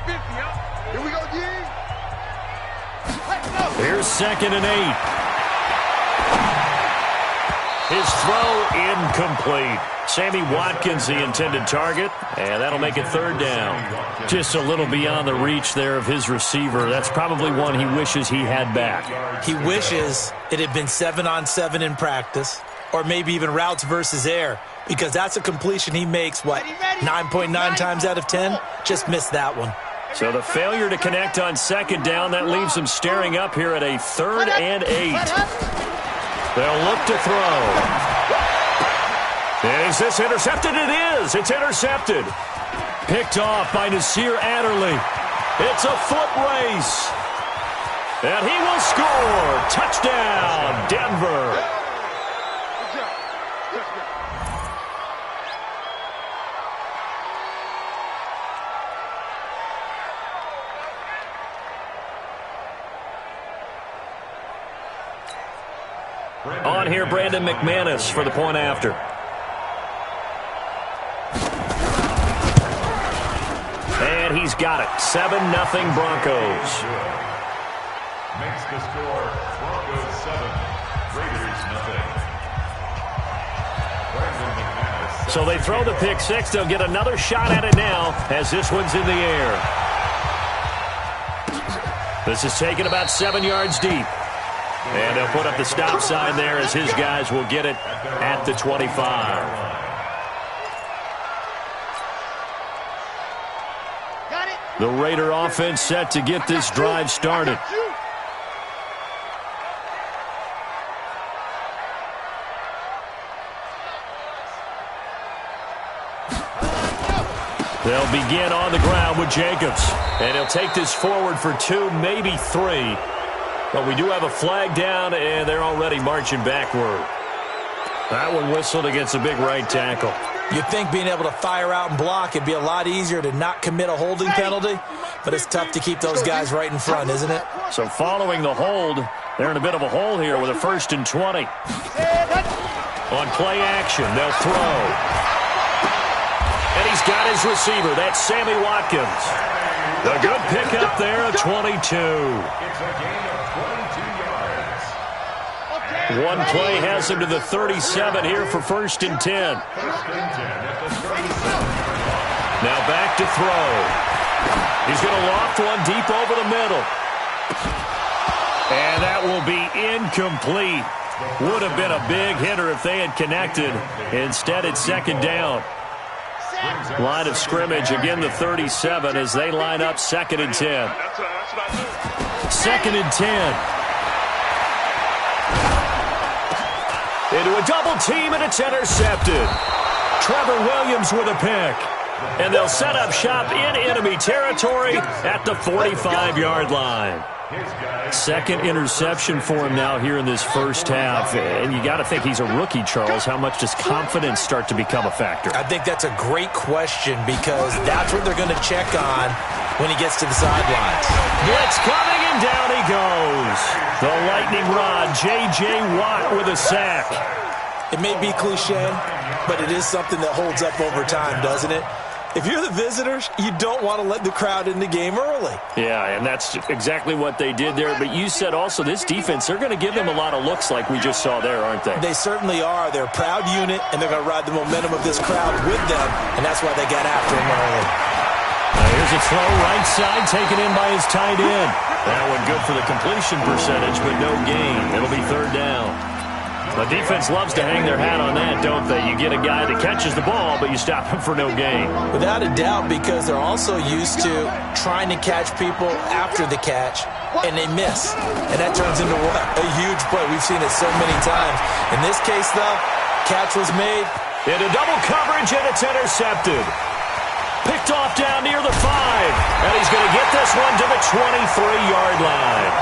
Here we go, D. Here's 2nd and 8. His throw incomplete. Sammy Watkins, the intended target, and that'll make it 3rd down. Just a little beyond the reach there of his receiver. That's probably one he wishes he had back. He wishes it had been 7-on-7 in practice, or maybe even routes versus air, because that's a completion he makes, 9.9 times out of 10? Just missed that one. So the failure to connect on 2nd down, that leaves him staring up here at a 3rd and 8. They'll look to throw. Is this intercepted? It is. It's intercepted. Picked off by Nasir Adderley. It's a foot race. And he will score. Touchdown, Denver. On here, Brandon McManus for the point after. And he's got it. 7-0 Broncos. Makes the score Broncos 7, Raiders 0. So they throw the pick six. They'll get another shot at it now as this one's in the air. This is taken about 7 yards deep. And they'll put up the stop sign there as his guys will get it at the 25. The Raider offense set to get this drive started. They'll begin on the ground with Jacobs. And he'll take this forward for 2, maybe 3. But we do have a flag down, and they're already marching backward. That one whistled against a big right tackle. You'd think being able to fire out and block, it'd be a lot easier to not commit a holding penalty, but it's tough to keep those guys right in front, isn't it? So following the hold, they're in a bit of a hole here with a 1st and 20. On play action, they'll throw. And he's got his receiver. That's Sammy Watkins. A good pickup there at 22. It's a gain of 22 yards. One play has him to the 37 here for 1st and 10. Now back to throw. He's going to loft one deep over the middle. And that will be incomplete. Would have been a big hitter if they had connected. Instead, it's 2nd down. Line of scrimmage, again the 37 as they line up 2nd and 10. 2nd and 10. Into a double team, and it's intercepted. Trevor Williams with a pick. And they'll set up shop in enemy territory at the 45-yard line. 2nd interception for him now here in this first half. And you got to think he's a rookie, Charles. How much does confidence start to become a factor? I think that's a great question because that's what they're going to check on when he gets to the sidelines. Blitz coming, and down he goes. The lightning rod, J.J. Watt with a sack. It may be cliche, but it is something that holds up over time, doesn't it? If you're the visitors, you don't want to let the crowd in the game early. Yeah, and that's exactly what they did there. But you said also this defense, they're going to give them a lot of looks like we just saw there, aren't they? They certainly are. They're a proud unit, and they're going to ride the momentum of this crowd with them, and that's why they got after him early. Now here's a throw right side taken in by his tight end. That one good for the completion percentage, but no gain. It'll be 3rd down. The defense loves to hang their hat on that, don't they? You get a guy that catches the ball, but you stop him for no gain. Without a doubt, because they're also used to trying to catch people after the catch, and they miss. And that turns into what? A huge play. We've seen it so many times. In this case, though, catch was made. Into double coverage, and it's intercepted. Picked off down near the 5. And he's going to get this one to the 23-yard line.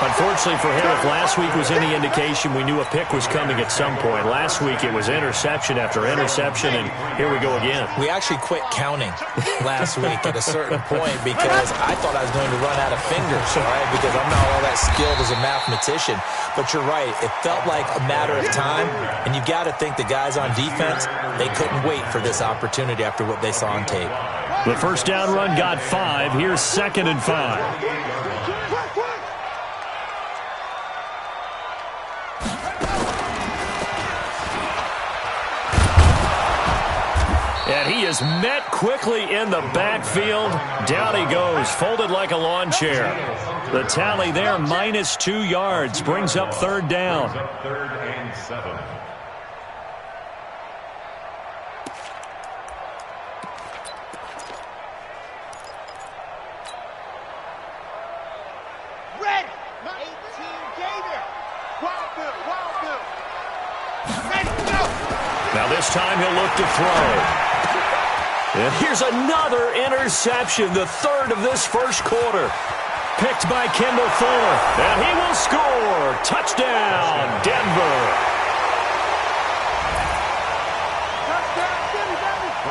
Unfortunately for him, if last week was any indication, we knew a pick was coming at some point. Last week, it was interception after interception, and here we go again. We actually quit counting last week at a certain point because I thought I was going to run out of fingers, all right, because I'm not all that skilled as a mathematician. But you're right. It felt like a matter of time, and you got to think the guys on defense, they couldn't wait for this opportunity after what they saw on tape. The first down run got 5. Here's 2nd and 5. And he is met quickly in the backfield. Down he goes, folded like a lawn chair. The tally there, -2 yards, brings up 3rd down. 3rd and 7. Now this time he'll look to throw. And here's another interception, the 3rd of this first quarter. Picked by Kendall Fuller. And he will score. Touchdown, Denver.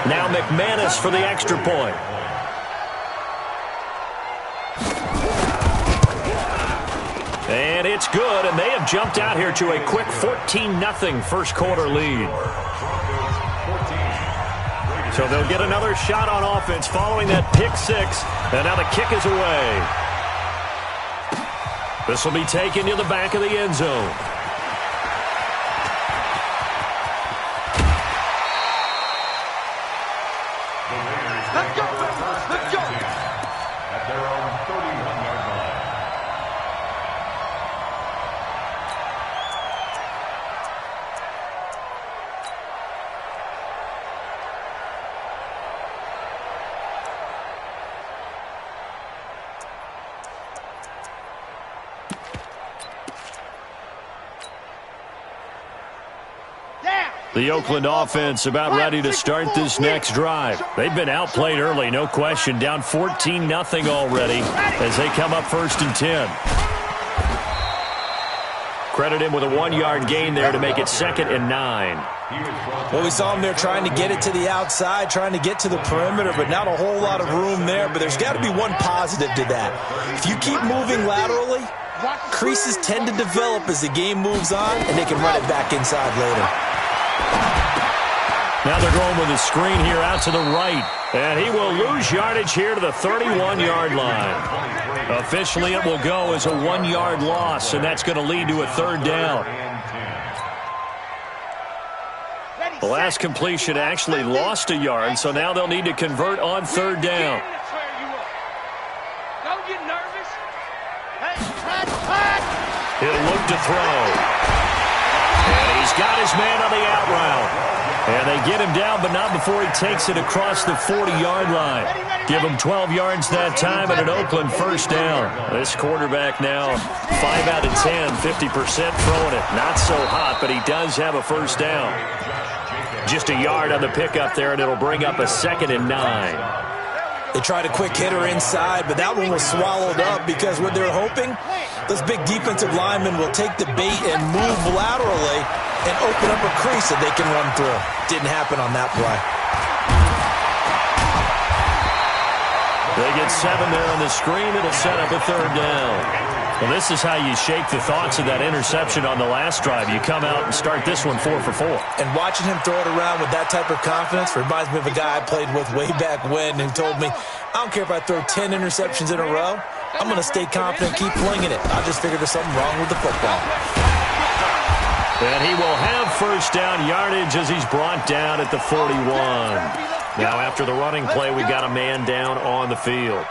Now McManus for the extra point. And it's good, and they have jumped out here to a quick 14-0 first quarter lead. So they'll get another shot on offense following that pick 6, and now the kick is away. This will be taken to the back of the end zone. Let's go! Let's go! At their own 31-yard line. The Oakland offense about ready to start this next drive. They've been outplayed early, no question. Down 14-0 already as they come up 1st and 10. Credit him with a 1-yard gain there to make it 2nd and 9. Well, we saw him there trying to get it to the outside, trying to get to the perimeter, but not a whole lot of room there. But there's got to be one positive to that. If you keep moving laterally, creases tend to develop as the game moves on, and they can run it back inside later. Now they're going with a screen here out to the right. And he will lose yardage here to the 31-yard line. Officially, it will go as a 1-yard loss, and that's going to lead to a 3rd down. The last completion actually lost a yard, so now they'll need to convert on 3rd down. Don't get nervous. He'll look to throw. And he's got his man on the out route. And they get him down, but not before he takes it across the 40-yard line. Give him 12 yards that time and an Oakland first down. This quarterback now 5 out of 10, 50% throwing it. Not so hot, but he does have a first down. Just a yard on the pickup there, and it'll bring up a 2nd and 9. They tried a quick hitter inside, but that one was swallowed up because what they're hoping, those big defensive linemen will take the bait and move laterally and open up a crease that they can run through. Didn't happen on that play. They get 7 there on the screen. It'll set up a 3rd down. Well, this is how you shake the thoughts of that interception on the last drive. You come out and start this one 4 for 4. And watching him throw it around with that type of confidence reminds me of a guy I played with way back when who told me, I don't care if I throw 10 interceptions in a row. I'm going to stay confident, keep flinging it. I just figured there's something wrong with the football. And he will have first down yardage as he's brought down at the 41. Now, after the running play, we've got a man down on the field.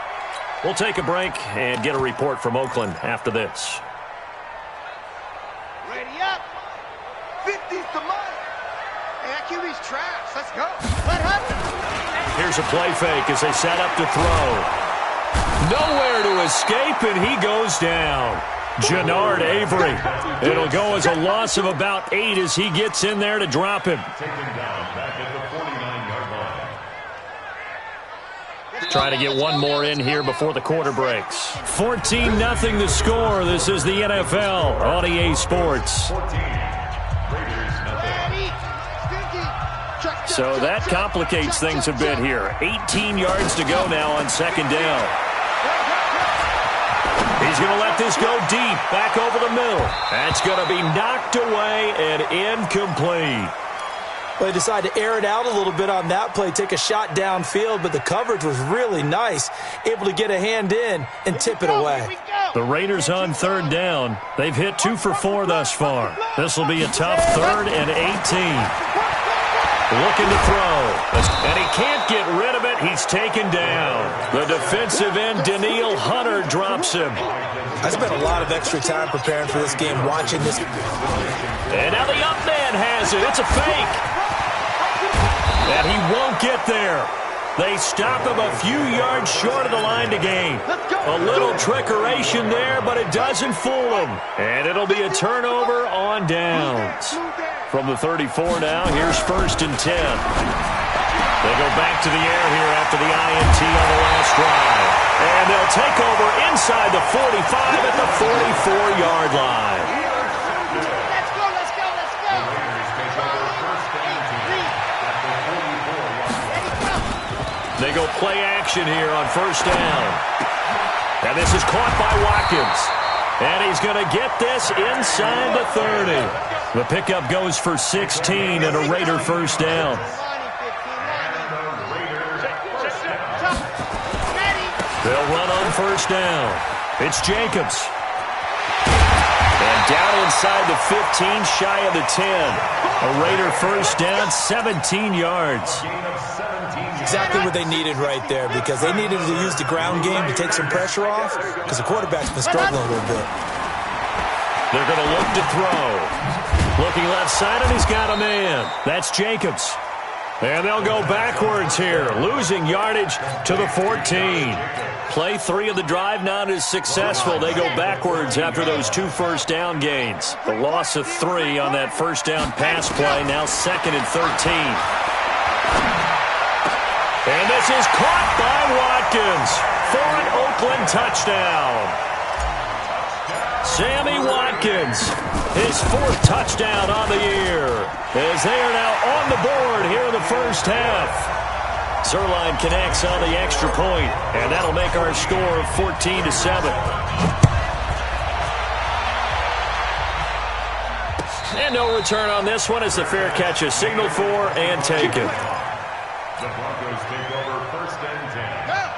We'll take a break and get a report from Oakland after this. Ready up. 50's the money. Hey, that QB's trash. Let's go. What happened? Here's a play fake as they set up to throw. Nowhere to escape, and he goes down. Jannard Avery. It'll go as a loss of about 8 as he gets in there to drop him. Taken down back at the 49-yard line. Trying to get one more in here before the quarter breaks. 14-0 the score. This is the NFL on EA Sports. 14. Raiders, nothing. So that complicates things a bit here. 18 yards to go now on 2nd down. He's going to let this go deep, back over the middle. That's going to be knocked away and incomplete. Well, they decided to air it out a little bit on that play, take a shot downfield, but the coverage was really nice, able to get a hand in and tip it away. The Raiders on third down. They've hit 2 for 4 thus far. This will be a tough 3rd and 18. Looking to throw, and he can't get rid of it. He's taken down. The defensive end, Danielle Hunter, drops him. I spent a lot of extra time preparing for this game, watching this. And now the up man has it. It's a fake. And he won't get there. They stop him a few yards short of the line to gain. A little trickeration there, but it doesn't fool him. And it'll be a turnover on downs. From the 34 now, here's 1st and 10. They go back to the air here after the INT on the last drive. And they'll take over inside the 45 at the 44-yard line. Let's go, let's go, let's go. They go play action here on 1st down. And this is caught by Watkins. And he's going to get this inside the 30. The pickup goes for 16 and a Raider 1st down. They'll run on 1st down. It's Jacobs. And down inside the 15, shy of the 10. A Raider 1st down, 17 yards. Exactly what they needed right there, because they needed to use the ground game to take some pressure off, because the quarterback's been struggling a little bit. They're going to look to throw. Looking left side, and he's got a man. That's Jacobs. And they'll go backwards here, losing yardage to the 14. Play 3 of the drive not as successful. They go backwards after those 2 first down gains. The loss of 3 on that first down pass play, now 2nd and 13. And this is caught by Watkins for an Oakland touchdown. Sammy Watkins, his 4th touchdown on the year, as they are now on the board here in the first half. Zerline connects on the extra point, and that'll make our score 14-7. And no return on this one as the fair catch is signaled for and taken. The Broncos take over 1st and 10.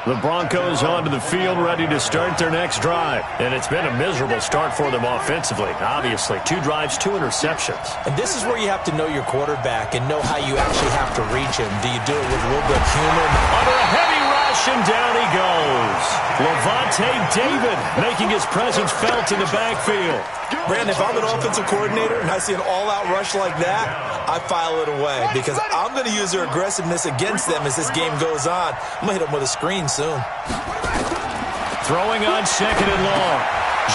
The Broncos onto the field, ready to start their next drive. And it's been a miserable start for them offensively. Obviously, 2 drives, 2 interceptions. And this is where you have to know your quarterback and know how you actually have to reach him. Do you do it with a little bit of humor? Under a heavy rush, and down he goes. Levante David making his presence felt in the backfield. Brandon, if I'm an offensive coordinator and I see an all-out rush like that, I file it away, because I'm going to use their aggressiveness against them as this game goes on. I'm going to hit them with a screen soon. Throwing on 2nd and long.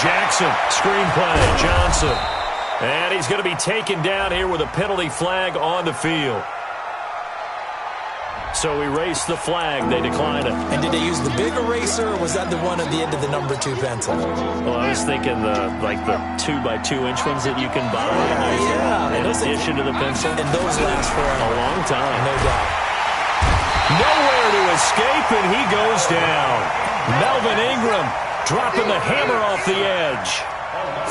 Jackson, screen play, Johnson. And he's going to be taken down here with a penalty flag on the field. So erase the flag. They decline it. And did they use the big eraser, or was that the one at the end of the number 2 pencil? Well, I was thinking the 2x2-inch ones that you can buy in addition to the pencil. And those last for a long time. No doubt. Nowhere to escape, and he goes down. Melvin Ingram dropping the hammer off the edge.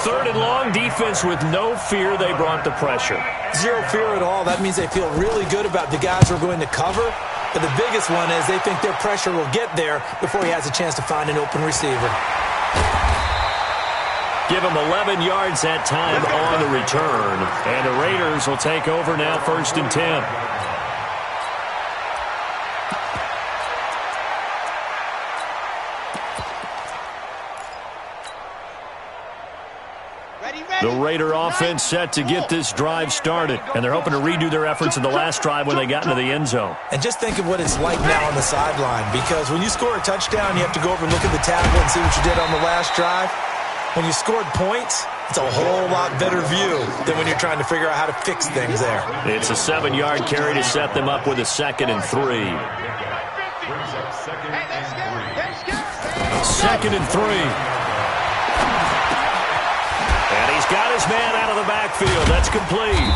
3rd and long, defense with no fear. They brought the pressure. 0 fear at all. That means they feel really good about the guys who are going to cover. But the biggest one is they think their pressure will get there before he has a chance to find an open receiver. Give him 11 yards that time on the return. And the Raiders will take over now, 1st and 10. The Raider offense set to get this drive started, and they're hoping to redo their efforts in the last drive when they got into the end zone. And just think of what it's like now on the sideline, because when you score a touchdown, you have to go over and look at the tablet and see what you did on the last drive. When you scored points, it's a whole lot better view than when you're trying to figure out how to fix things there. It's a 7-yard carry to set them up with a 2nd and 3. 2nd and 3. And he's got his man out of the backfield. That's complete.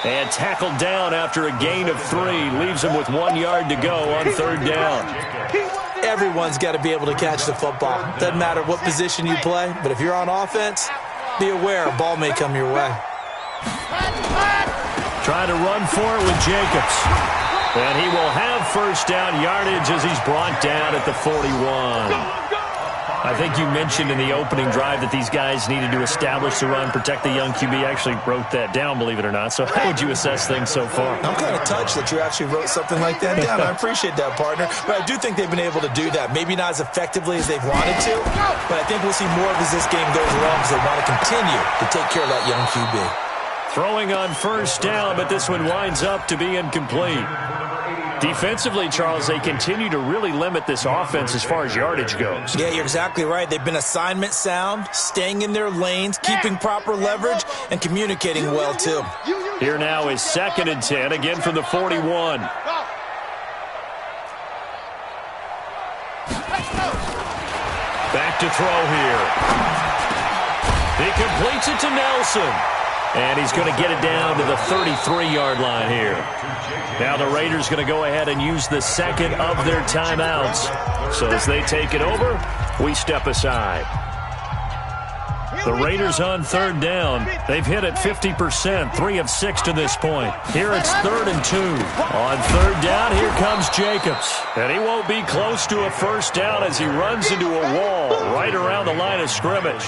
And tackled down after a gain of 3. Leaves him with 1 yard to go on 3rd down. Everyone's got to be able to catch the football. Doesn't matter what position you play, but if you're on offense, be aware a ball may come your way. Trying to run for it with Jacobs. And he will have first down yardage as he's brought down at the 41. I think you mentioned in the opening drive that these guys needed to establish the run, protect the young QB. I actually wrote that down, believe it or not. So how would you assess things so far? I'm kind of touched that you actually wrote something like that down. I appreciate that, partner. But I do think they've been able to do that. Maybe not as effectively as they've wanted to, but I think we'll see more of as this game goes along because they want to continue to take care of that young QB. Throwing on first down, but this one winds up to be incomplete. Defensively, Charles, they continue to really limit this offense as far as yardage goes. Yeah, you're exactly right. They've been assignment sound, staying in their lanes, keeping proper leverage, and communicating well, too. Here now is 2nd and 10, again from the 41. Back to throw here. He completes it to Nelson. And he's going to get it down to the 33-yard line here. Now the Raiders going to go ahead and use the second of their timeouts. So as they take it over, we step aside. The Raiders on 3rd down. They've hit it 50%, 3 of 6 to this point. Here it's 3rd and 2. On 3rd down, here comes Jacobs. And he won't be close to a first down as he runs into a wall right around the line of scrimmage.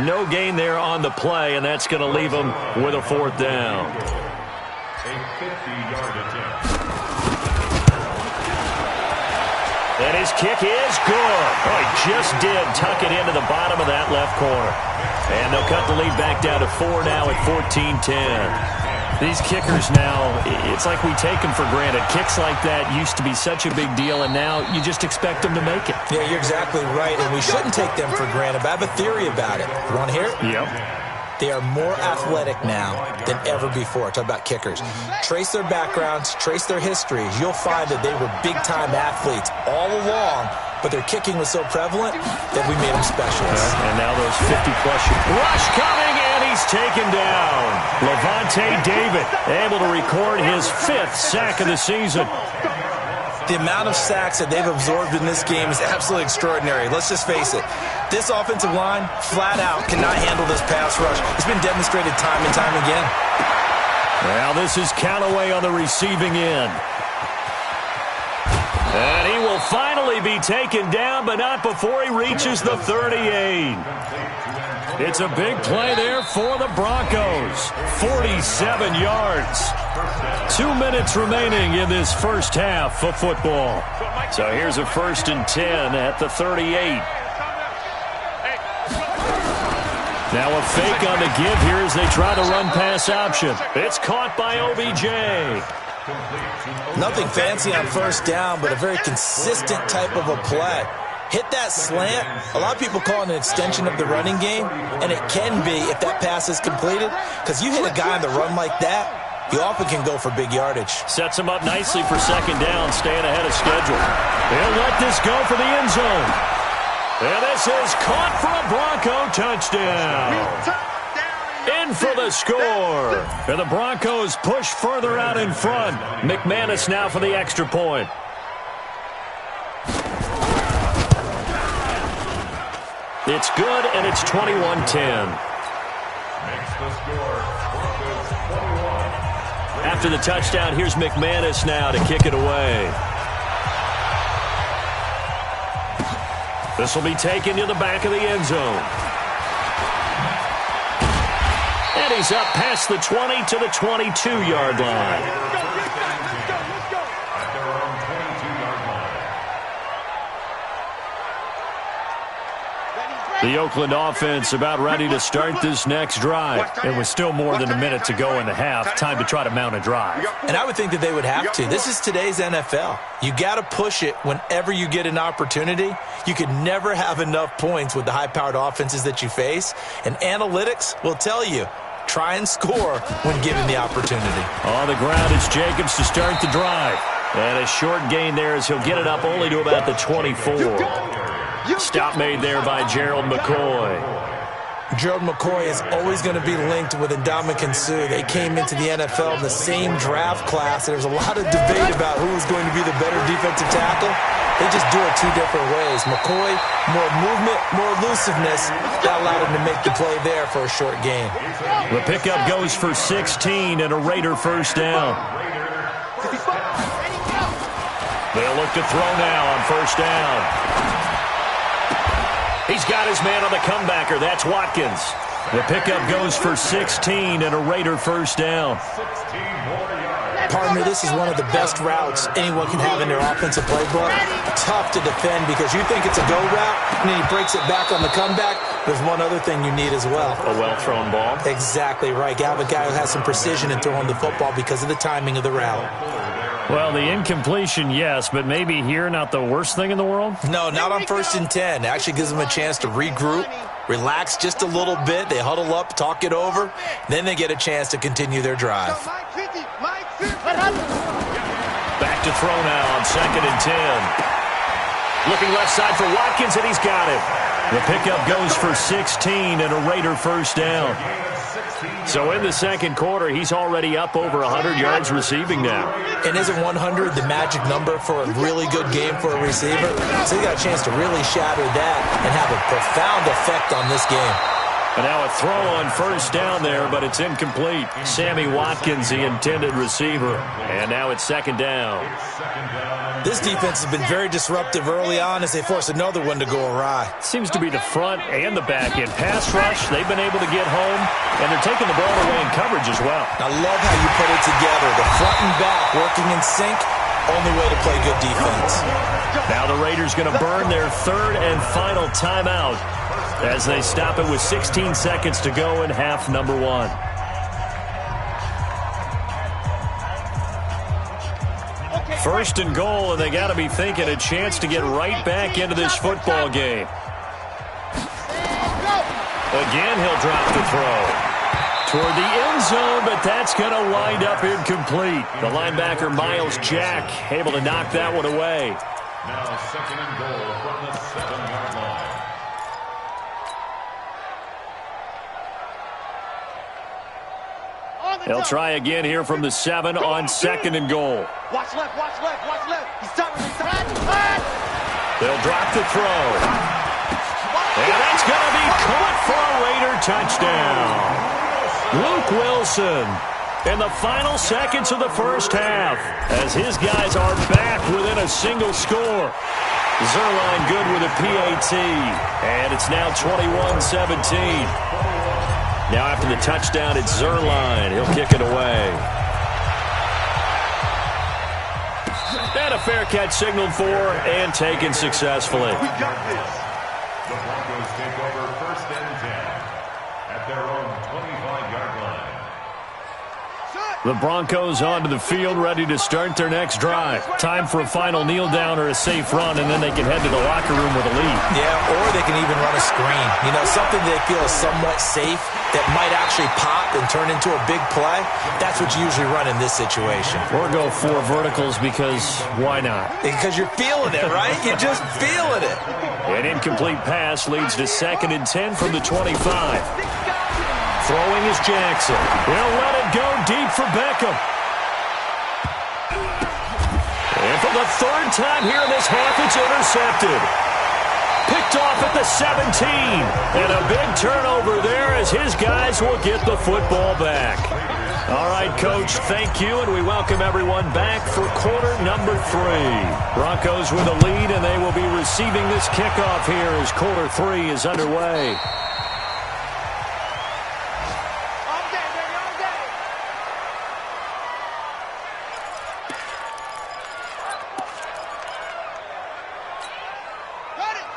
No gain there on the play, and that's going to leave him with a 4th down. A 50-yard attempt. And his kick is good. Oh, he just did tuck it into the bottom of that left corner. And they'll cut the lead back down to 4 now at 14-10. These kickers now, it's like we take them for granted. Kicks like that used to be such a big deal, and now you just expect them to make it. Yeah, you're exactly right, and we shouldn't take them for granted. But I have a theory about it. You want to hear it? Yep. They are more athletic now than ever before. Talk about kickers. Trace their backgrounds, trace their histories. You'll find that they were big-time athletes all along, but their kicking was so prevalent that we made them specialists. And now those 50-plus. Rush coming, and he's taken down. Levante David able to record his 5th sack of the season. The amount of sacks that they've absorbed in this game is absolutely extraordinary. Let's just face it. This offensive line, flat out, cannot handle this pass rush. It's been demonstrated time and time again. Now this is Callaway on the receiving end. And he will finally be taken down, but not before he reaches the 38. It's a big play there for the Broncos. 47 yards. 2 minutes remaining in this first half of football. So here's a 1st and 10 at the 38. Now a fake on the give here as they try to run pass option. It's caught by OBJ. Nothing fancy on first down, but a very consistent type of a play. Hit that slant. A lot of people call it an extension of the running game, and it can be if that pass is completed, because you hit a guy on the run like that, you often can go for big yardage. Sets him up nicely for 2nd down, staying ahead of schedule. He'll let this go for the end zone. And this is caught for a Bronco touchdown. In for the score. And the Broncos push further out in front. McManus now for the extra point. It's good, and it's 21-10. Makes the score. Broncos 21. After the touchdown, here's McManus now to kick it away. This will be taken to the back of the end zone. And he's up past the 20 to the 22-yard line. At their own 22-yard line. The Oakland offense about ready to start this next drive. It was still more than a minute to go in the half. Time to try to mount a drive. And I would think that they would have to. This is today's NFL. You got to push it whenever you get an opportunity. You could never have enough points with the high-powered offenses that you face. And analytics will tell you, try and score when given the opportunity. On the ground, it's Jacobs to start the drive. And a short gain there as he'll get it up only to about the 24. Stop made there by Gerald McCoy. Gerald McCoy is always going to be linked with Ndamukong Suh. They came into the NFL in the same draft class, and there's a lot of debate about who was going to be the better defensive tackle. They just do it two different ways. McCoy, more movement, more elusiveness. That allowed him to make the play there for a short gain. The pickup goes for 16 and a Raider first down. They'll look to throw now on first down. He's got his man on the comebacker. That's Watkins. The pickup goes for 16 and a Raider first down. Partner, this is one of the best routes anyone can have in their offensive playbook. Tough to defend because you think it's a go route, and then he breaks it back on the comeback. There's one other thing you need as well. A well-thrown ball. Exactly right. You have a guy who has some precision in throwing the football because of the timing of the route. Well, the incompletion, yes, but maybe here not the worst thing in the world? No, not on 1st and 10. It actually gives them a chance to regroup, relax just a little bit. They huddle up, talk it over. Then they get a chance to continue their drive. Back to throw now on 2nd and 10. Looking left side for Watkins, and he's got it. The pickup goes for 16 and a Raider first down. So in the second quarter, he's already up over 100 yards receiving now. And isn't 100 the magic number for a really good game for a receiver? So he got a chance to really shatter that and have a profound effect on this game. And now a throw on first down there, but it's incomplete. Sammy Watkins, the intended receiver. And now it's 2nd down. This defense has been very disruptive early on as they force another one to go awry. Seems to be the front and the back end. Pass rush, they've been able to get home, and they're taking the ball away in coverage as well. I love how you put it together. The front and back working in sync, only way to play good defense. Now the Raiders going to burn their 3rd and final timeout as they stop it with 16 seconds to go in half number 1. First and goal, and they got to be thinking a chance to get right back into this football game. Again, he'll drop the throw toward the end zone, but that's going to wind up incomplete. The linebacker, Miles Jack, able to knock that one away. Now 2nd and goal from the 7-yard line. They'll try again here from the 7 on 2nd and goal. Watch left, watch left, watch left. He's stopping, he's stopping. They'll drop the throw. And that's going to be caught for a Raider touchdown. Luke Wilson in the final seconds of the first half as his guys are back within a single score. Zerline good with a PAT. And it's now 21-17. Now after the touchdown, it's Zerline. He'll kick it away. And a fair catch signaled for and taken successfully. We got this. The Broncos take over 1st and 10 at their own 25-yard line. The Broncos onto the field, ready to start their next drive. Time for a final kneel down or a safe run, and then they can head to the locker room with a lead. Yeah, or they can even run a screen. You know, something they feel is somewhat safe that might actually pop and turn into a big play. That's what you usually run in this situation. Or go 4 verticals because why not? Because you're feeling it, right? You're just feeling it. An incomplete pass leads to 2nd and 10 from the 25. Throwing is Jackson. He'll let it go deep for Beckham. And for the 3rd time here in this half, it's intercepted. Picked off at the 17. And a big turnover there as his guys will get the football back. All right, Coach, thank you, and we welcome everyone back for quarter number 3. Broncos with a lead, and they will be receiving this kickoff here as quarter 3 is underway.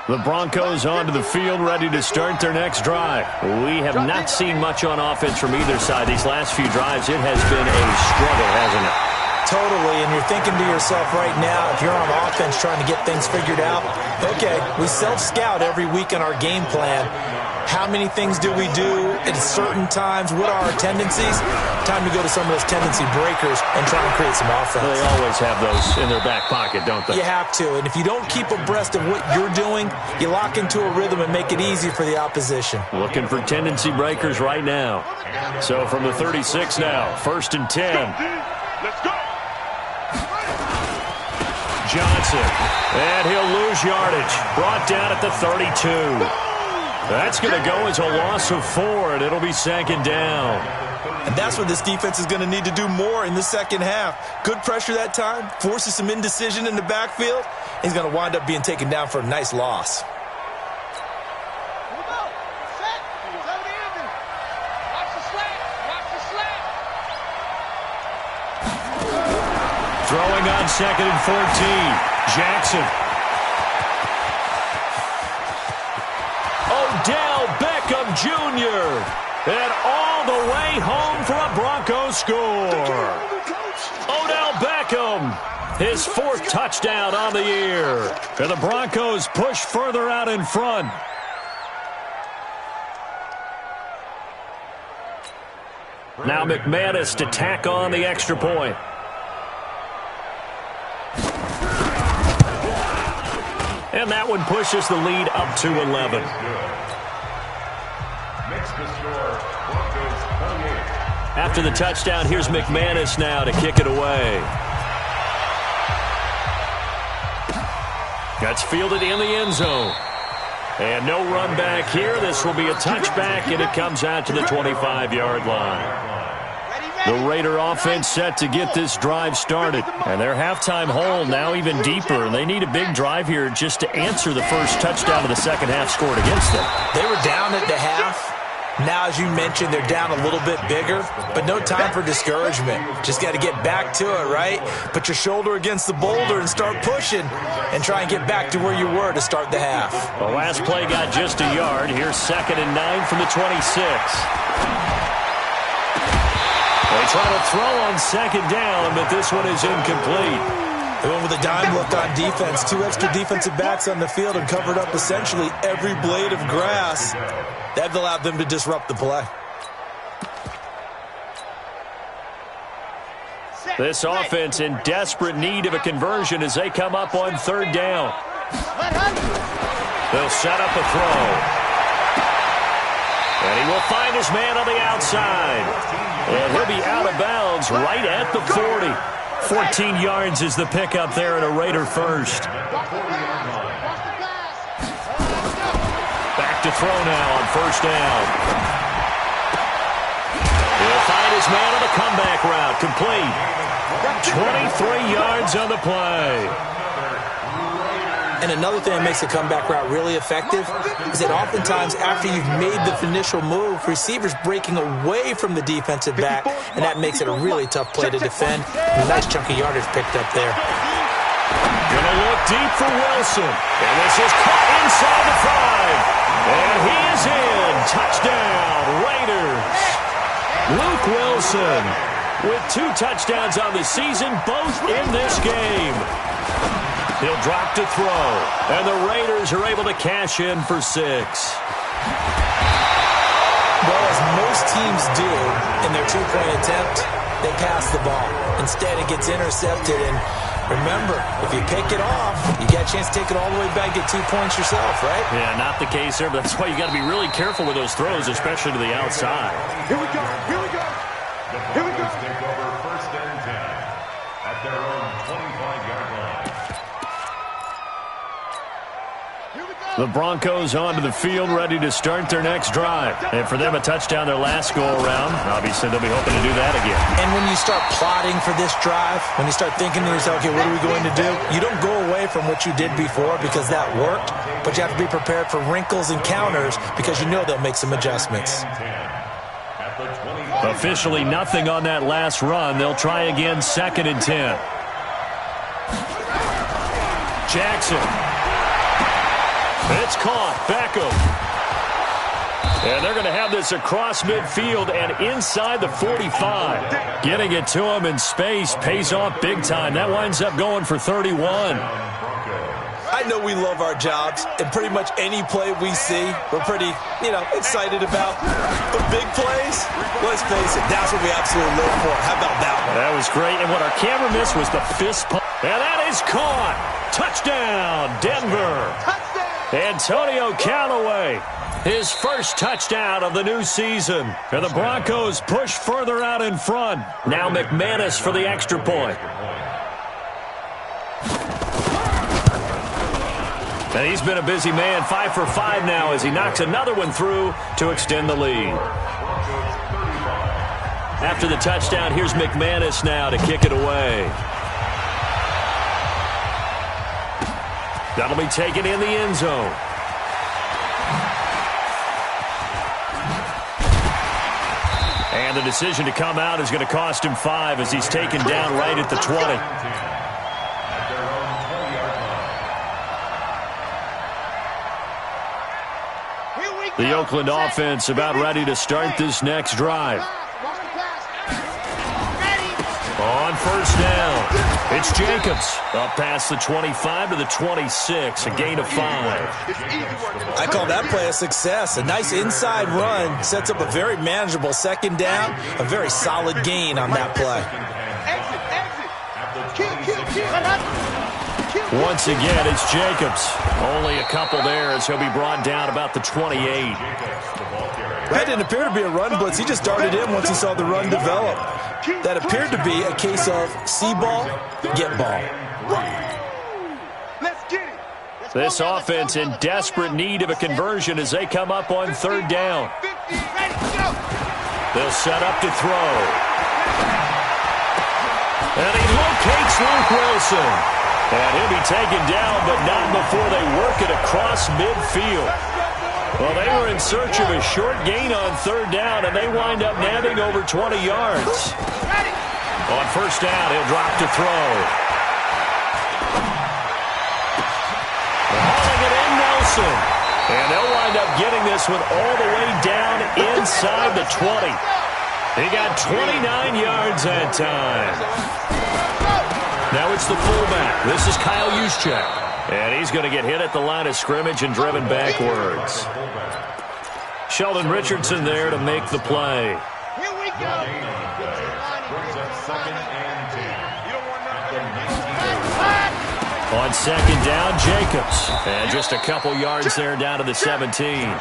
The Broncos onto the field, ready to start their next drive. We have not seen much on offense from either side. These last few drives, it has been a struggle, hasn't it? Totally, and you're thinking to yourself right now, if you're on offense trying to get things figured out, okay, we self-scout every week in our game plan. How many things do we do at certain times? What are our tendencies? Time to go to some of those tendency breakers and try and create some offense. They always have those in their back pocket, don't they? You have to, and if you don't keep abreast of what you're doing, you lock into a rhythm and make it easy for the opposition. Looking for tendency breakers right now. So from the 36 now, 1st and 10. Let's go. Johnson. And he'll lose yardage. Brought down at the 32. That's going to go as a loss of 4, and it'll be 2nd down. And that's what this defense is going to need to do more in the second half. Good pressure that time, forces some indecision in the backfield. He's going to wind up being taken down for a nice loss. Throwing on 2nd and 14. Jackson. Odell Beckham Jr. And all the way home for a Broncos score. Odell Beckham, his 4th touchdown on the year. And the Broncos push further out in front. Now McManus to tack on the extra point. And that one pushes the lead up to 11. After the touchdown, here's McManus now to kick it away. That's fielded in the end zone. And no run back here. This will be a touchback, and it comes out to the 25-yard line. The Raider offense set to get this drive started. And their halftime hole now even deeper. And they need a big drive here just to answer the first touchdown of the second half scored against them. They were down at the half. Now, as you mentioned, they're down a little bit bigger, but no time for discouragement. Just got to get back to it, right? Put your shoulder against the boulder and start pushing and try and get back to where you were to start the half. The last play got just a yard. Here's 2nd and 9 from the 26. They try to throw on 2nd down, but this one is incomplete. They went with a dime look on defense. 2 extra defensive backs on the field and covered up essentially every blade of grass. That allowed them to disrupt the play. This offense in desperate need of a conversion as they come up on 3rd down. They'll set up a throw. And he will find his man on the outside. And he'll be out of bounds right at the 40. 14 yards is the pickup there, and a Raider first. Back to throw now on 1st down. He'll find his man on the comeback route. Complete. 23 yards on the play. And another thing that makes the comeback route really effective is that oftentimes after you've made the initial move, receivers breaking away from the defensive back, and that makes it a really tough play to defend. A nice chunk of yardage picked up there. Gonna look deep for Wilson. And this is caught inside the 5. And he is in. Touchdown, Raiders. Luke Wilson with 2 touchdowns on the season, both in this game. He'll drop to throw, and the Raiders are able to cash in for 6. Well, as most teams do in their 2-point attempt, they pass the ball. Instead, it gets intercepted, and remember, if you pick it off, you got a chance to take it all the way back, get 2 points yourself, right? Yeah, not the case there, but that's why you got to be really careful with those throws, especially to the outside. Here we go, here we go. Here we go. Take over 1st and 10 at their own 25-yard line. The Broncos onto the field, ready to start their next drive. And for them, a touchdown their last go-around. Obviously, they'll be hoping to do that again. And when you start plotting for this drive, when you start thinking to yourself, okay, what are we going to do? You don't go away from what you did before because that worked, but you have to be prepared for wrinkles and counters because you know they'll make some adjustments. Officially nothing on that last run. They'll try again, 2nd and 10. Jackson. It's caught. Beckham. And they're going to have this across midfield and inside the 45. Getting it to him in space pays off big time. That winds up going for 31. I know we love our jobs, and pretty much any play we see, we're pretty, excited about. But big plays, let's face it, that's what we absolutely live for. How about that one? That was great, and what our camera missed was the fist pump. And that is caught. Touchdown, Denver. Antonio Callaway, his first touchdown of the new season. And the Broncos push further out in front. Now McManus for the extra point. And he's been a busy man, 5 for 5 now as he knocks another one through to extend the lead. After the touchdown, here's McManus now to kick it away. That'll be taken in the end zone. And the decision to come out is going to cost him 5 as he's taken down right at the 20. The Oakland offense about ready to start this next drive. On first down, it's Jacobs. Up past the 25 to the 26, a gain of 5. I call that play a success. A nice inside run sets up a very manageable second down, a very solid gain on that play. Once again, it's Jacobs. Only a couple there as he'll be brought down about the 28. That didn't appear to be a run blitz. He just darted in once he saw the run develop. That appeared to be a case of see ball, get ball. This offense in desperate need of a conversion as they come up on third down. They'll set up to throw. And he locates Luke Wilson. And he'll be taken down, but not before they work it across midfield. Well, they were in search of a short gain on third down, and they wind up nabbing over 20 yards. On first down, he'll drop to throw. Hauling it in, Nelson. And they'll wind up getting this one all the way down inside the 20. He got 29 yards that time. Now it's the fullback. This is Kyle Juszczyk. And he's going to get hit at the line of scrimmage and driven backwards. Sheldon Richardson there to make the play. Here we go. On second down, Jacobs. And just a couple yards there down to the 17.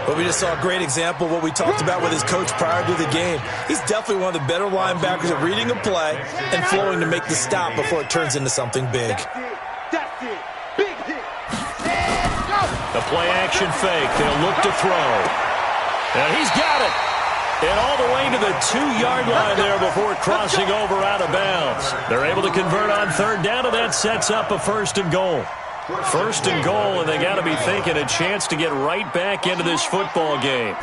But we just saw a great example of what we talked about with his coach prior to the game. He's definitely one of the better linebackers at reading a play and flowing to make the stop before it turns into something big. That's it. Big hit. The play action fake. They'll look to throw. And he's got it. And all the way to the 2-yard line there before crossing over out of bounds. They're able to convert on third down, and that sets up a first and goal. First and goal, and they got to be thinking a chance to get right back into this football game.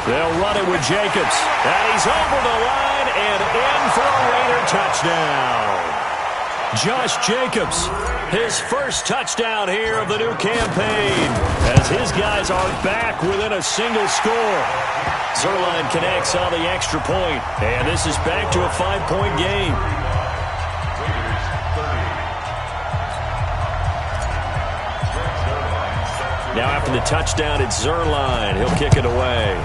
They'll run it with Jacobs. And he's over the line and in for a Raider touchdown. Josh Jacobs, his first touchdown here of the new campaign, as his guys are back within a single score. Zerline connects on the extra point, and this is back to a 5-point game. Now after the touchdown, it's Zerline. He'll kick it away.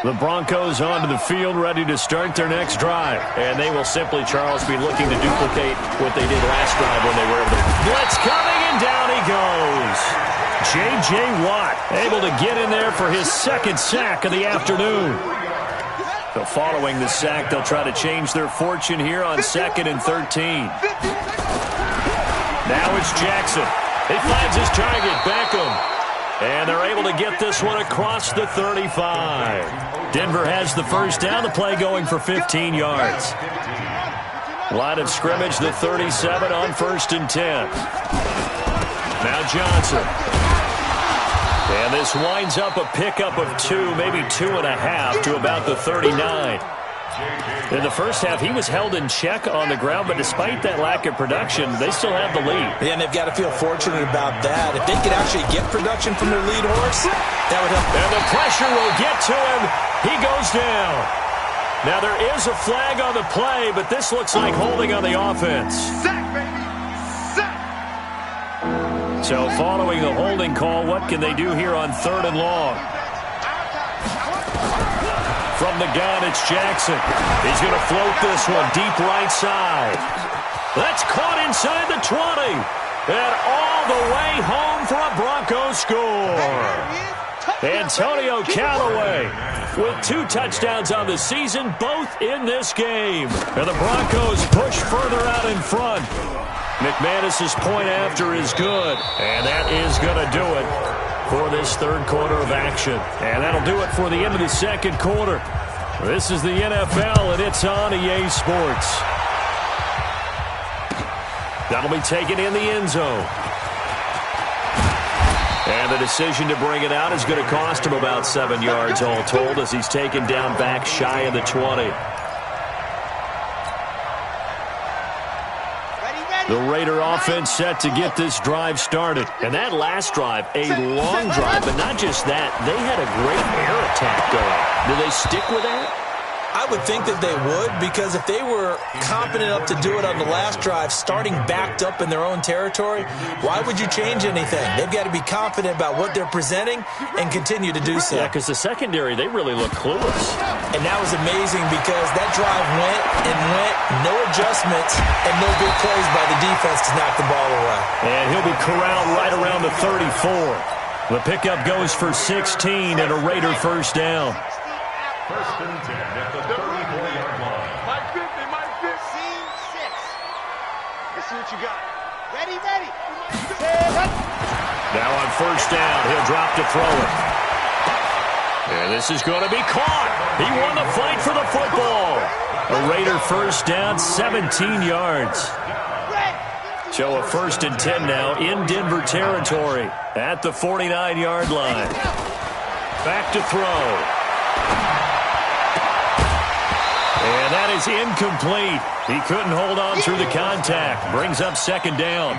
The Broncos onto the field, ready to start their next drive. And they will simply, Charles, be looking to duplicate what they did last drive when they were able to. Blitz coming, and down he goes. J.J. Watt able to get in there for his second sack of the afternoon. So following the sack, they'll try to change their fortune here on 2nd and 13. Now it's Jackson. He finds his target, Beckham. And they're able to get this one across the 35. Denver has the first down, the play going for 15 yards. Line of scrimmage, the 37 on 1st and 10. Now Johnson. And this winds up a pickup of 2, maybe 2.5 to about the 39. In the first half, he was held in check on the ground, but despite that lack of production, they still have the lead. Yeah, and they've got to feel fortunate about that. If they could actually get production from their lead horse, that would help. And the pressure will get to him. He goes down. Now, there is a flag on the play, but this looks like holding on the offense. Sack, baby. Sack. So following the holding call, what can they do here on 3rd and long? From the gun, it's Jackson. He's going to float this one deep right side. That's caught inside the 20. And all the way home for a Broncos score. Antonio Callaway with 2 touchdowns on the season, both in this game. And the Broncos push further out in front. McManus's point after is good. And that is going to do it for this third quarter of action. And that'll do it for the end of the second quarter. This is the NFL, and it's on EA Sports. That'll be taken in the end zone. And the decision to bring it out is going to cost him about 7 yards all told as he's taken down back shy of the 20. The Raider offense set to get this drive started. And that last drive, a long drive, but not just that. They had a great air attack going. Do they stick with that? I would think that they would, because if they were confident enough to do it on the last drive, starting backed up in their own territory, why would you change anything? They've got to be confident about what they're presenting and continue to do so. Yeah, because the secondary, they really look clueless. And that was amazing because that drive went and went, no adjustments, and no big plays by the defense to knock the ball away. And he'll be corralled right around the 34. The pickup goes for 16 and a Raider first down. First and 10 at the 34-yard line. Mike 50, Mike 50. Scene 6. Let's see what you got. Ready. Now on first down, he'll drop to throw it. And this is going to be caught. He won the fight for the football. A Raider first down, 17 yards. So a first and 10 now in Denver territory at the 49-yard line. Back to throw. And that is incomplete. He couldn't hold on through the contact. Brings up second down.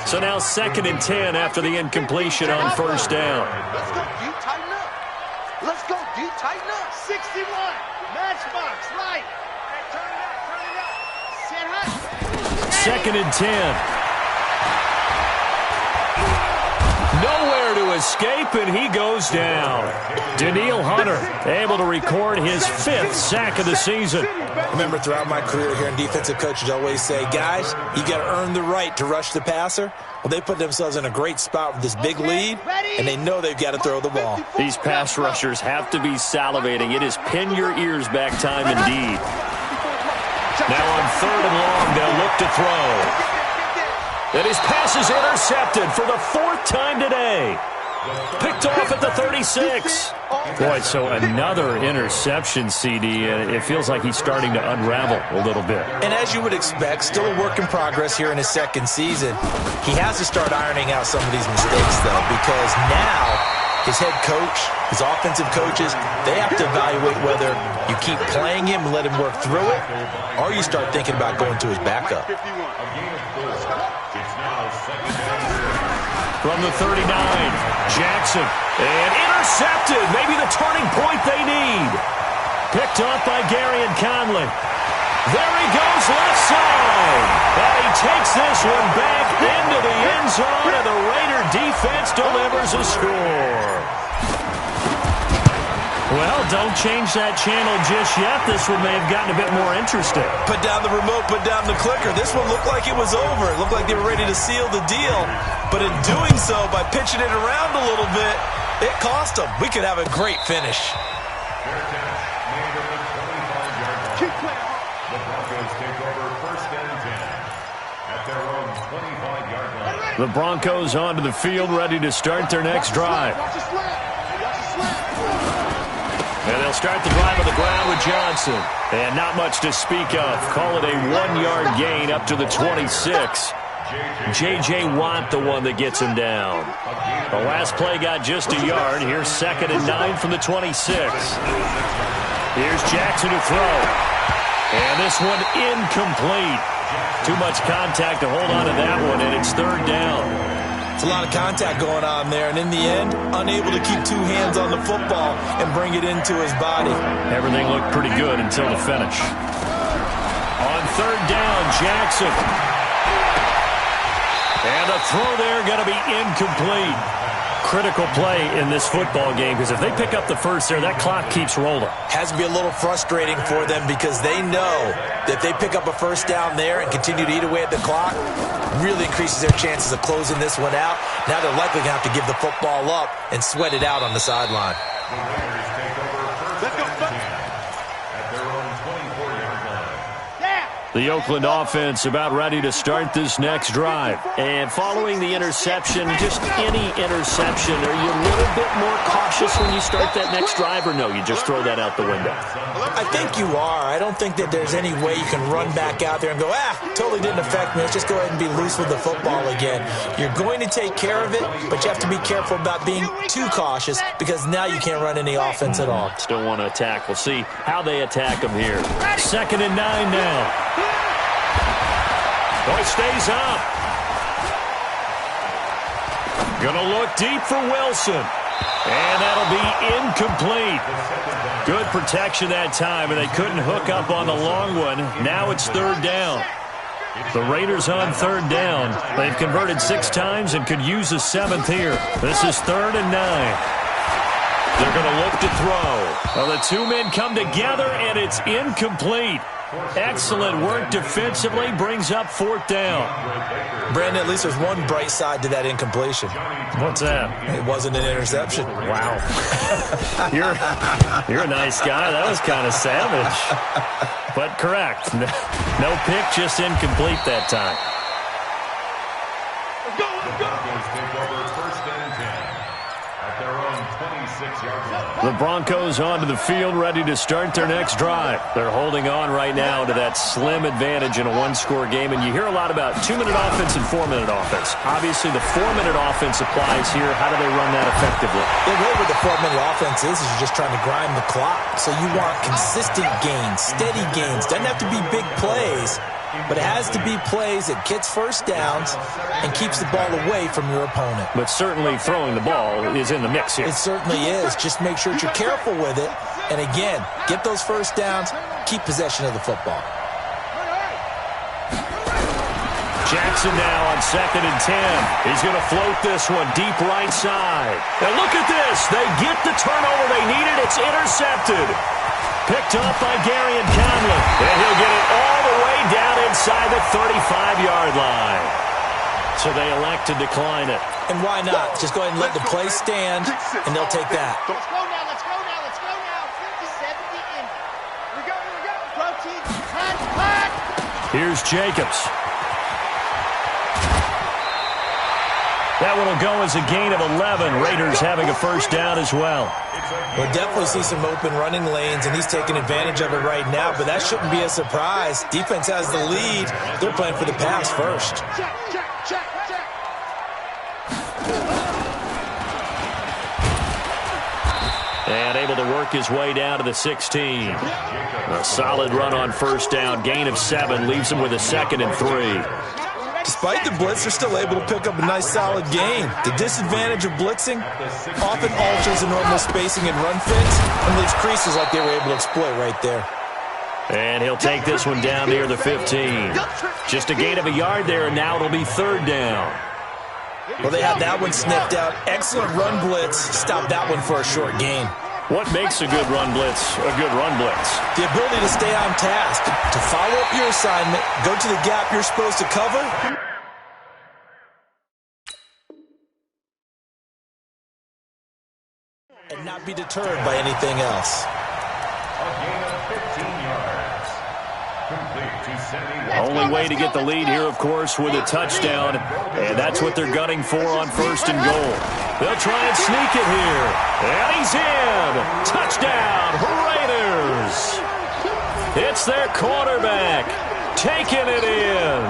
So now second and 10 after the incompletion on first down. Let's go, dude. Tighten up. Let's go, dude. Tighten up. 61. Matchbox. Right. Hey, turn it up. Set high. Second and 10. Nowhere to escape, and he goes down. Daniil Hunter able to record his 5th sack of the season. Remember, throughout my career here in defensive coaches always say, guys, you got to earn the right to rush the passer. Well, they put themselves in a great spot with this big lead, and they know they've got to throw the ball. These pass rushers have to be salivating. It is pin your ears back time indeed. Now on third and long, they'll look to throw. And his pass is intercepted for the 4th time today. Picked off at the 36. Boy, so another interception, CD. It feels like he's starting to unravel a little bit. And as you would expect, still a work in progress here in his second season. He has to start ironing out some of these mistakes, though, because now his head coach, his offensive coaches, they have to evaluate whether you keep playing him and let him work through it, or you start thinking about going to his backup. From the 39, Jackson. And intercepted. Maybe the turning point they need. Picked off by Gary and Conley. There he goes left side. And he takes this one back into the end zone, and the Raider defense delivers a score. Well, don't change that channel just yet. This one may have gotten a bit more interesting. Put down the remote, put down the clicker. This one looked like it was over. It looked like they were ready to seal the deal. But in doing so, by pitching it around a little bit, it cost them. We could have a great finish. Fair catch made at the 25-yard line. The Broncos take over first and 10 at their own 25-yard line. The Broncos onto the field, ready to start their next drive. And they'll start the drive on the ground with Johnson. And not much to speak of. Call it a 1-yard gain up to the 26. J.J. Watt, the one that gets him down. The last play got just a yard. Here's second and 9 from the 26. Here's Jackson to throw. And this one incomplete. Too much contact to hold on to that one, and it's third down. It's a lot of contact going on there, and in the end, unable to keep 2 hands on the football and bring it into his body. Everything looked pretty good until the finish. On third down, Jackson. And the throw there going to be incomplete. critical play in this football game because if they pick up the first there, that clock keeps rolling. Has to be a little frustrating for them because they know that if they pick up a first down there and continue to eat away at the clock, really increases their chances of closing this one out. Now they're likely going to have to give the football up and sweat it out on the sideline. The Oakland offense about ready to start this next drive. And following the interception, just any interception, are you a little bit more cautious when you start that next drive, or no, you just throw that out the window? I think you are. I don't think that there's any way you can run back out there and go, totally didn't affect me. Let's just go ahead and be loose with the football again. You're going to take care of it, but you have to be careful about being too cautious because now you can't run any offense at all. Still want to attack. We'll see how they attack them here. 2nd and 9 now. Oh, he stays up. Gonna look deep for Wilson. And that'll be incomplete. Good protection that time, and they couldn't hook up on the long one. Now it's 3rd down. The Raiders on 3rd down. They've converted 6 times and could use a 7th here. This is 3rd and 9. They're going to look to throw. Well, the two men come together, and it's incomplete. Excellent work defensively, brings up 4th down. Brandon, at least there's one bright side to that incompletion. What's that? It wasn't an interception. Wow. You're a nice guy. That was kind of savage. But correct. No pick, just incomplete that time. The Broncos onto the field, ready to start their next drive. They're holding on right now to that slim advantage in a one-score game, and you hear a lot about 2-minute offense and 4-minute offense. Obviously, the 4-minute offense applies here. How do they run that effectively? The way with the 4-minute offense is you're just trying to grind the clock. So you want consistent gains, steady gains. Doesn't have to be big plays, but it has to be plays that gets first downs and keeps the ball away from your opponent. But certainly throwing the ball is in the mix here. It certainly is. Just make sure that you're careful with it. And again, get those first downs, keep possession of the football. Jackson now on 2nd and 10. He's going to float this one deep right side. And look at this. They get the turnover they needed. It's intercepted. Picked up by Gary and Conley. And he'll get it all the way down inside the 35-yard line. So they elect to decline it. And why not? Just go ahead and let the play stand, and they'll take that. Let's go now, let's go now, let's go now. 50-70 in. Here we go, here we go. Protein, hot. Here's Jacobs. That one will go as a gain of 11. Raiders having a first down as well. We'll definitely see some open running lanes, and he's taking advantage of it right now, but that shouldn't be a surprise. Defense has the lead. They're playing for the pass first. Check. And able to work his way down to the 16. A solid run on first down. Gain of 7 leaves him with a 2nd and 3. Despite the blitz, they're still able to pick up a nice, solid gain. The disadvantage of blitzing often alters the normal spacing and run fits and leaves creases like they were able to exploit right there. And he'll take this one down near the 15. Just a gain of a yard there, and now it'll be 3rd down. Well, they had that one sniffed out. Excellent run blitz. Stopped that one for a short gain. What makes a good run blitz a good run blitz? The ability to stay on task, to follow up your assignment, go to the gap you're supposed to cover, and not be deterred by anything else. A gain of 15 yards. Complete to 71. Only way to get the lead here, of course, with a touchdown. And that's what they're gunning for on 1st and goal. They'll try and sneak it here. And he's in. Touchdown, Raiders. It's their quarterback taking it in.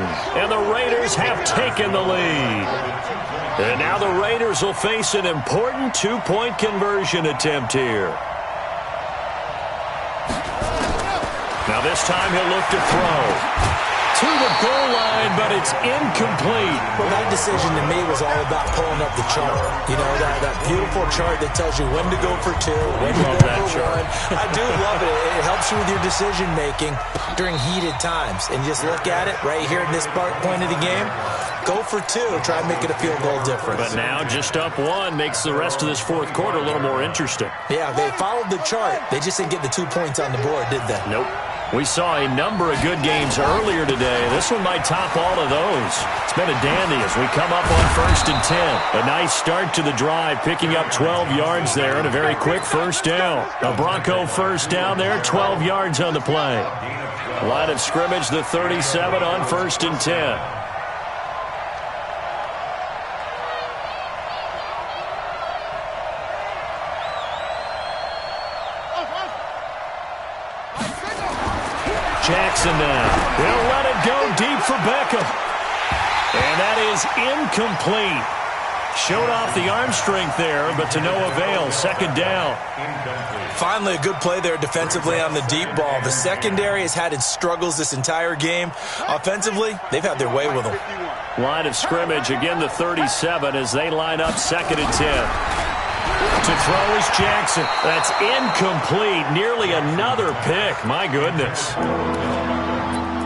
And the Raiders have taken the lead. And now the Raiders will face an important 2-point conversion attempt here. Now this time he'll look to throw. to the goal line, but it's incomplete. Well, that decision to me was all about pulling up the chart. You know, that beautiful chart that tells you when to go for 2, when to go for 1. I do love it. It helps you with your decision-making during heated times. And just look at it right here in this point of the game. Go for 2. Try and make it a field goal difference. But now just up 1 makes the rest of this fourth quarter a little more interesting. Yeah, they followed the chart. They just didn't get the 2 points on the board, did they? Nope. We saw a number of good games earlier today. This one might top all of those. It's been a dandy as we come up on 1st and 10. A nice start to the drive, picking up 12 yards there and a very quick first down. A Bronco first down there, 12 yards on the play. Line of scrimmage, the 37 on 1st and 10. Jackson now. He'll let it go deep for Beckham. And that is incomplete. Showed off the arm strength there, but to no avail. Second down. Finally, a good play there defensively on the deep ball. The secondary has had its struggles this entire game. Offensively, they've had their way with them. Line of scrimmage, again the 37 as they line up 2nd and 10. To throw is Jackson. That's incomplete. Nearly another pick. My goodness.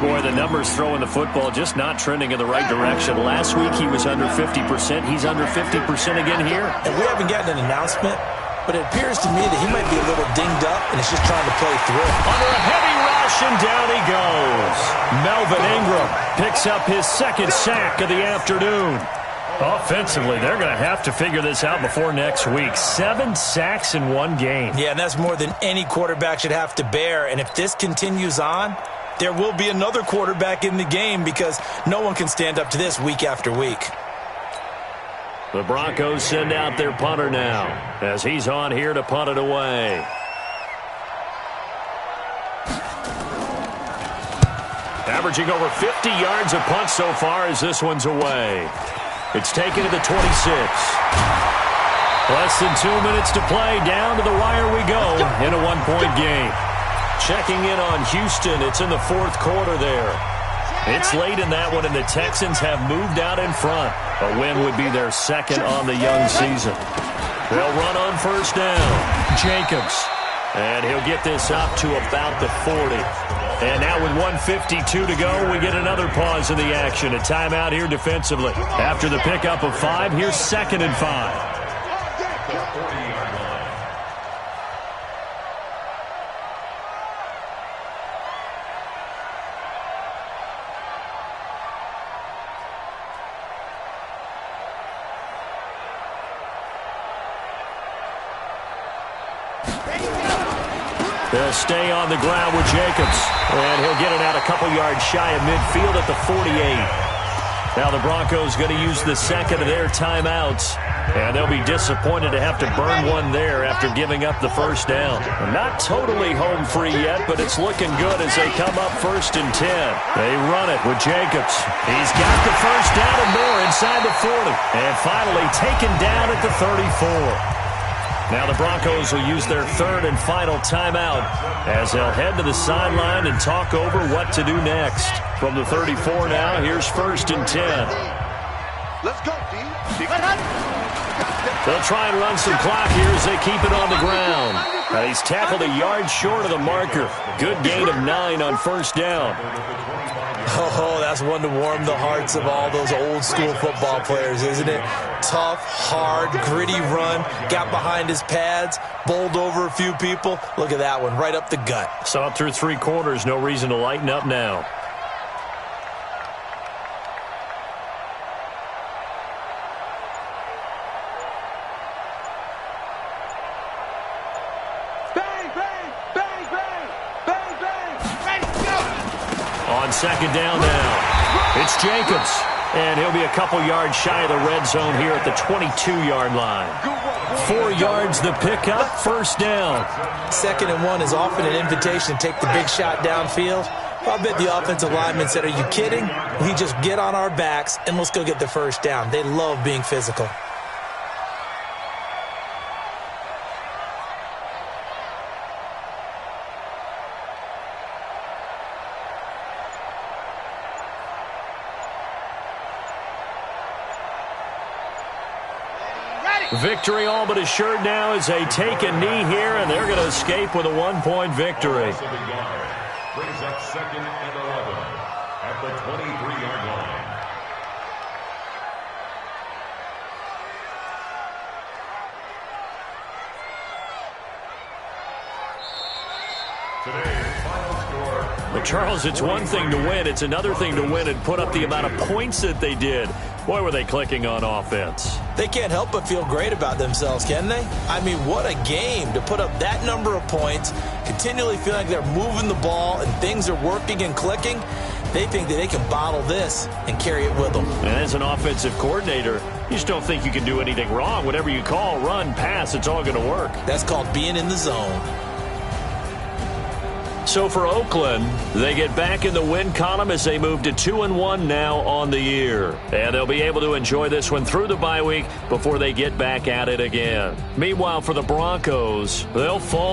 Boy, the numbers throwing the football just not trending in the right direction. Last week he was under 50%. He's under 50% again here. And we haven't gotten an announcement, but it appears to me that he might be a little dinged up and is just trying to play through. Under a heavy rush, and down he goes. Melvin Ingram picks up his 2nd sack of the afternoon. Offensively, they're going to have to figure this out before next week. 7 sacks in one game. Yeah, and that's more than any quarterback should have to bear. And if this continues on, there will be another quarterback in the game because no one can stand up to this week after week. The Broncos send out their punter now as he's on here to punt it away. Averaging over 50 yards a punt so far as this one's away. It's taken to the 26. Less than 2 minutes to play. Down to the wire we go in a 1-point game. Checking in on Houston. It's in the 4th quarter there. It's late in that one, and the Texans have moved out in front. A win would be their 2nd on the young season. They'll run on 1st down. Jacobs. And he'll get this up to about the 40. And now with 1:52 to go, we get another pause in the action. A timeout here defensively. After the pickup of 5, here's 2nd and 5. They'll stay on the ground with Jacobs. And he'll get it out a couple yards shy of midfield at the 48. Now the Broncos going to use the 2nd of their timeouts. And they'll be disappointed to have to burn one there after giving up the 1st down. Not totally home free yet, but it's looking good as they come up 1st and 10. They run it with Jacobs. He's got the 1st down and more inside the 40. And finally taken down at the 34. Now the Broncos will use their 3rd and final timeout as they'll head to the sideline and talk over what to do next. From the 34 now, here's 1st and 10. Let's go, D. They'll try and run some clock here as they keep it on the ground. He's tackled a yard short of the marker. Good gain of 9 on 1st down. Oh, that's one to warm the hearts of all those old school football players, isn't it? Tough, hard, gritty run. Got behind his pads, bowled over a few people. Look at that one, right up the gut. Saw it through 3 quarters. No reason to lighten up now. On 2nd down now, it's Jacobs. And he'll be a couple yards shy of the red zone here at the 22-yard line. 4 yards the pickup, 1st down. 2nd and 1 is often an invitation to take the big shot downfield. I bet the offensive lineman said, are you kidding? We just get on our backs and let's go get the 1st down. They love being physical. Victory all but assured now as they take a knee here, and they're going to escape with a 1-point victory. Brings up 2nd and 11 at the 23-yard line. Today's final score. But Charles, it's one thing to win. It's another thing to win and put up the amount of points that they did. Boy, were they clicking on offense. They can't help but feel great about themselves, can they? I mean, what a game to put up that number of points, continually feeling like they're moving the ball and things are working and clicking. They think that they can bottle this and carry it with them. And as an offensive coordinator, you just don't think you can do anything wrong. Whatever you call, run, pass, it's all going to work. That's called being in the zone. So for Oakland, they get back in the win column as they move to 2-1 now on the year. And they'll be able to enjoy this one through the bye week before they get back at it again. Meanwhile, for the Broncos, they'll fall.